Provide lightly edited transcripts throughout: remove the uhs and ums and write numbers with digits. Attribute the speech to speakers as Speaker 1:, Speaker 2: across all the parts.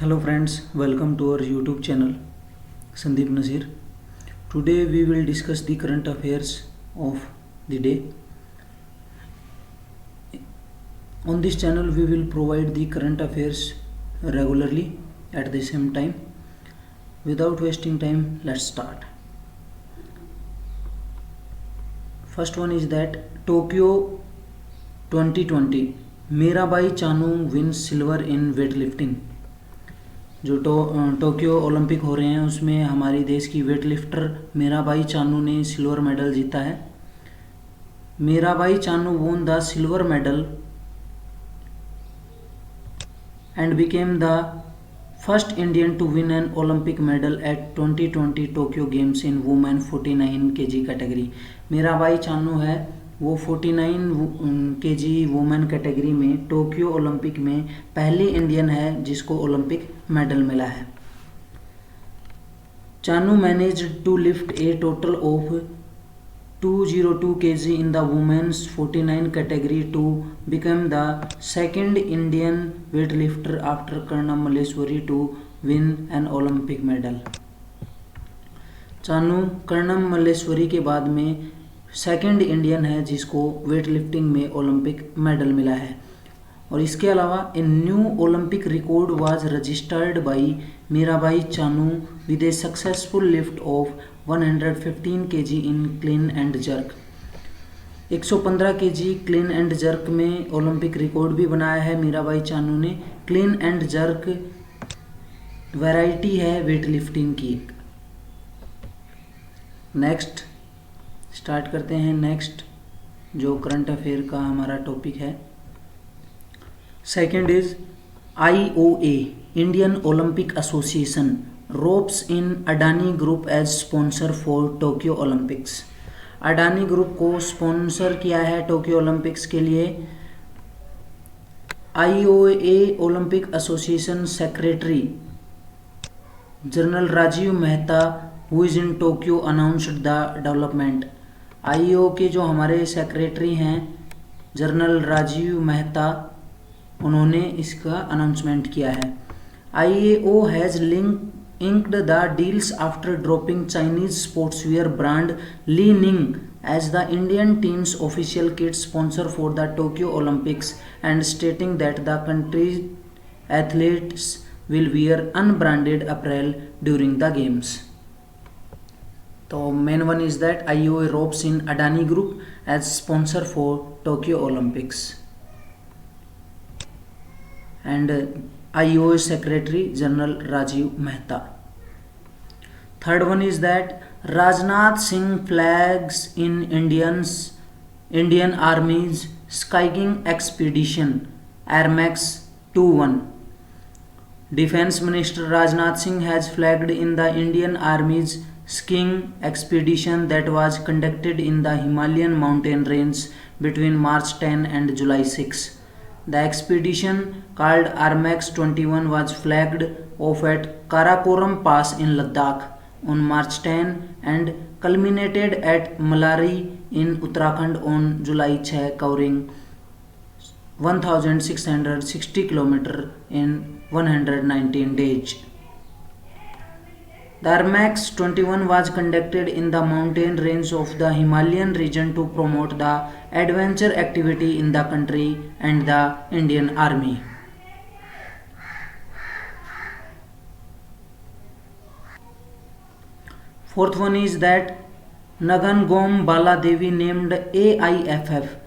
Speaker 1: Hello friends, welcome to our YouTube channel Sandeep Nazir. Today we will discuss the current affairs of the day. On this channel we will provide the current affairs regularly at the same time. Without wasting time, let's start. First one is that Tokyo 2020 Mirabai Chanu win silver in weightlifting. जो Tokyo Olympic हो रहे हैं उसमें हमारी देश की weight lifter Mirabai Chanu ने silver medal जीता है। Mirabai Chanu won the silver medal and became the first Indian to win an Olympic medal at 2020 Tokyo Games in women 49 kg category. Mirabai Chanu है वो 49 kg वुमेन कैटेगरी में टोक्यो ओलंपिक में पहली इंडियन है जिसको ओलंपिक मेडल मिला है। Chanu managed to lift a total of 202 kg in the women's 49 category to become the second Indian weightlifter after Karnam Malleswari to win an Olympic medal। Chanu Karnam Malleswari के बाद में सेकंड इंडियन है जिसको वेट लिफ्टिंग में Olympic medal मिला है। और इसके अलावा a new Olympic record was registered by Mirabai Chanu with A successful lift off 115 kg in clean and jerk. 115 kg clean and jerk में ओलंपिक रिकॉर्ड भी बनाया है मीराबाई चानू ने। क्लीन एंड जर्क वैरायटी है वेट लिफ्टिंग की। नेक्स्ट स्टार्ट करते हैं। Next जो करंट अफेयर का हमारा टॉपिक है second is IOA Indian Olympic Association ropes in Adani group as sponsor for Tokyo Olympics. Adani group को स्पॉन्सर किया है टोक्यो ओलंपिक्स के लिए। IOA Olympic association secretary general Rajeev Mehta who is in Tokyo announced the development. IOA के जो हमारे secretary हैं general Rajeev Mehta उन्होंने इसका अनाउंसमेंट किया है। IAO has inked the deals after dropping Chinese sportswear brand Li Ning as the Indian team's official kit sponsor for the Tokyo Olympics and stating that the country's athletes will wear unbranded apparel during the games. So main one is that IOA ropes in Adani Group as sponsor for Tokyo Olympics and IOA Secretary General Rajiv Mehta. Third one is that Rajnath Singh flags in Indian Army's skiing expedition Airmax 21. Defense Minister Rajnath Singh has flagged in the Indian Army's skiing expedition that was conducted in the Himalayan mountain range between March 10 and July 6. The expedition called Airmax 21 was flagged off at Karakoram Pass in Ladakh on March 10 and culminated at Malari in Uttarakhand on July 6, covering 1660 km in 119 days. The Airmax 21 was conducted in the mountain range of the Himalayan region to promote the adventure activity in the country and the Indian Army. Fourth one is that Nagangom Baladevi named AIFF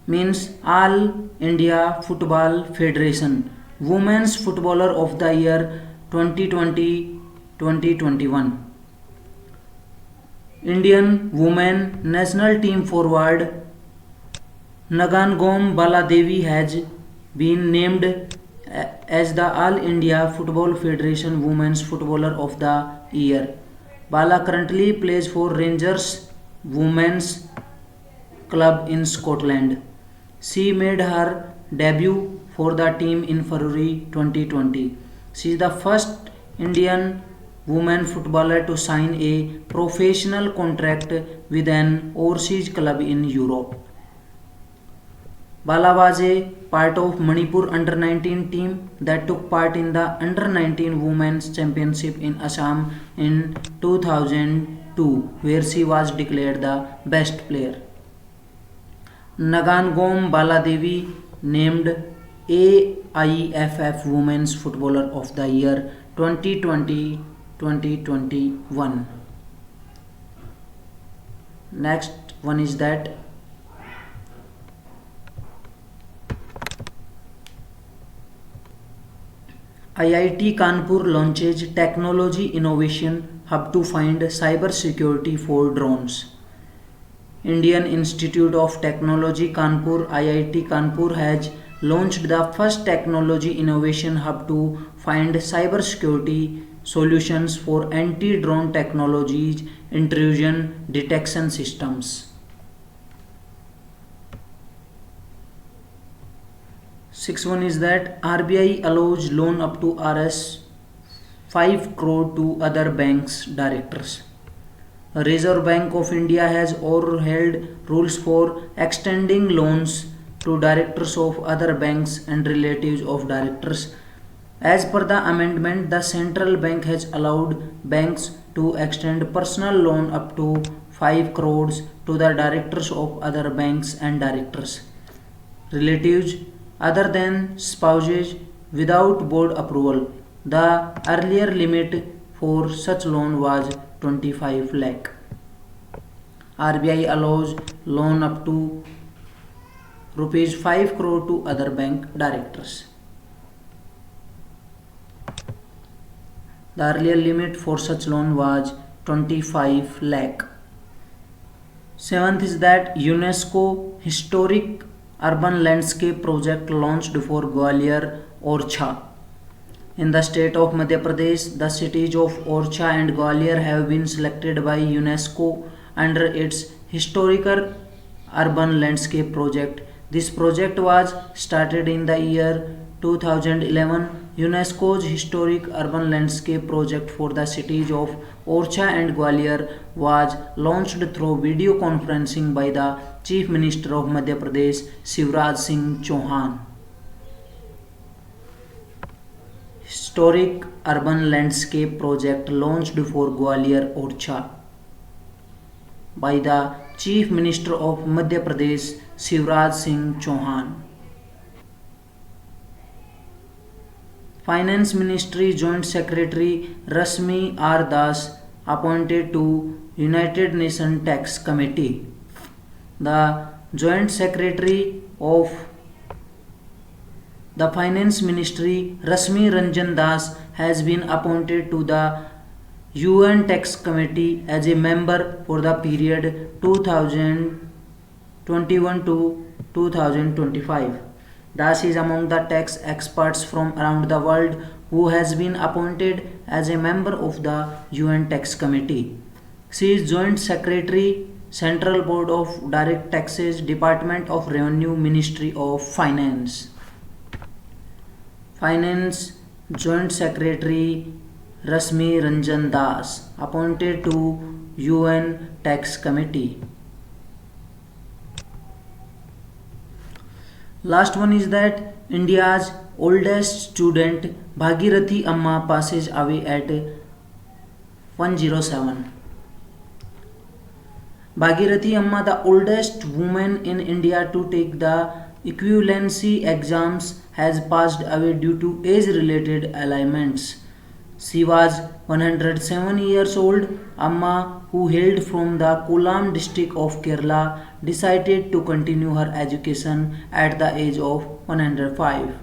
Speaker 1: means All India Football Federation Women's Footballer of the Year 2020-2021. Indian women national team forward Nagangom Baladevi has been named as the All India Football Federation Women's Footballer of the Year. Bala currently plays for Rangers Women's Club in Scotland. She made her debut for the team in February 2020. She is the first Indian woman footballer to sign a professional contract with an overseas club in Europe. Balawaje, part of Manipur under-19 team that took part in the under-19 Women's Championship in Assam in 2002, where she was declared the best player. Nagangom Baladevi named AIFF Women's Footballer of the Year 2020-2021. Next one is that IIT Kanpur launches Technology Innovation Hub to find cyber security for drones. Indian Institute of Technology Kanpur IIT Kanpur has launched the first technology innovation hub to find cyber security solutions for anti-drone technologies intrusion detection systems. Sixth one is that RBI allows loan up to Rs 5 crore to other banks directors. Reserve Bank of India has overhauled rules for extending loans to directors of other banks and relatives of directors. As per the amendment, the central bank has allowed banks to extend personal loan up to 5 crores to the directors of other banks and directors, relatives other than spouses without board approval. The earlier limit for such loan was 25 lakh. RBI allows loan up to rupees 5 crore to other bank directors. The earlier limit for such loan was 25 lakh. Seventh is that UNESCO Historic Urban Landscape Project launched for Gwalior, Orchha. In the state of Madhya Pradesh, the cities of Orchha and Gwalior have been selected by UNESCO under its Historical Urban Landscape Project. This project was started in the year 2011. UNESCO's Historic Urban Landscape Project for the cities of Orchha and Gwalior was launched through video conferencing by the Chief Minister of Madhya Pradesh, Shivraj Singh Chauhan. Historic Urban Landscape Project launched for Gwalior, Orchha by the Chief Minister of Madhya Pradesh, Shivraj Singh Chauhan. Finance Ministry Joint Secretary Rasmi R. Das appointed to United Nations Tax Committee. The Joint Secretary of the Finance Ministry Rasmi Ranjan Das has been appointed to the UN Tax Committee as a member for the period 2021 to 2025. Das is among the tax experts from around the world who has been appointed as a member of the UN Tax Committee. She is Joint Secretary, Central Board of Direct Taxes, Department of Revenue, Ministry of Finance. Finance Joint Secretary Rasmi Ranjan Das appointed to UN Tax Committee. Last one is that India's oldest student Bhagirathi Amma passes away at 107. Bhagirathi Amma, the oldest woman in India to take the equivalency exams, has passed away due to age-related ailments. She was 107 years old. Amma, who hailed from the Kollam district of Kerala, decided to continue her education at the age of 105.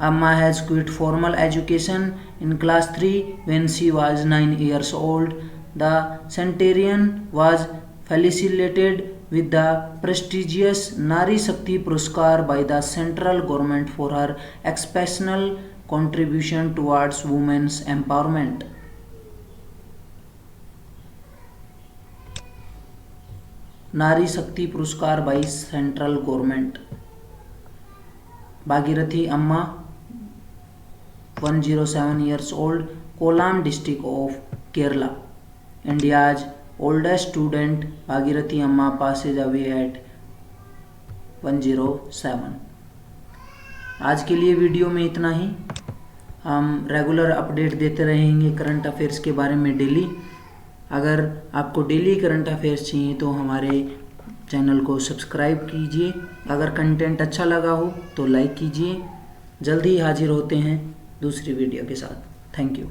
Speaker 1: Amma has quit formal education in class 3 when she was 9 years old. The centenarian was felicitated with the prestigious Nari Shakti Puruskar by the central government for her exceptional contribution towards women's empowerment. Nari Shakti Puruskar by central government. Bhagirathi Amma, 107 years old, Kollam district of Kerala. India's oldest student Bhagirathi Amma passes away at 107। आज के लिए video में इतना ही। हम regular update देते रहेंगे current affairs के बारे में डेली। अगर आपको डेली करंट अफेयर्स चाहिए तो हमारे चैनल को सब्सक्राइब कीजिए। अगर कंटेंट अच्छा लगा हो तो लाइक कीजिए। जल्दी ही हाजिर होते हैं दूसरी वीडियो के साथ। Thank you.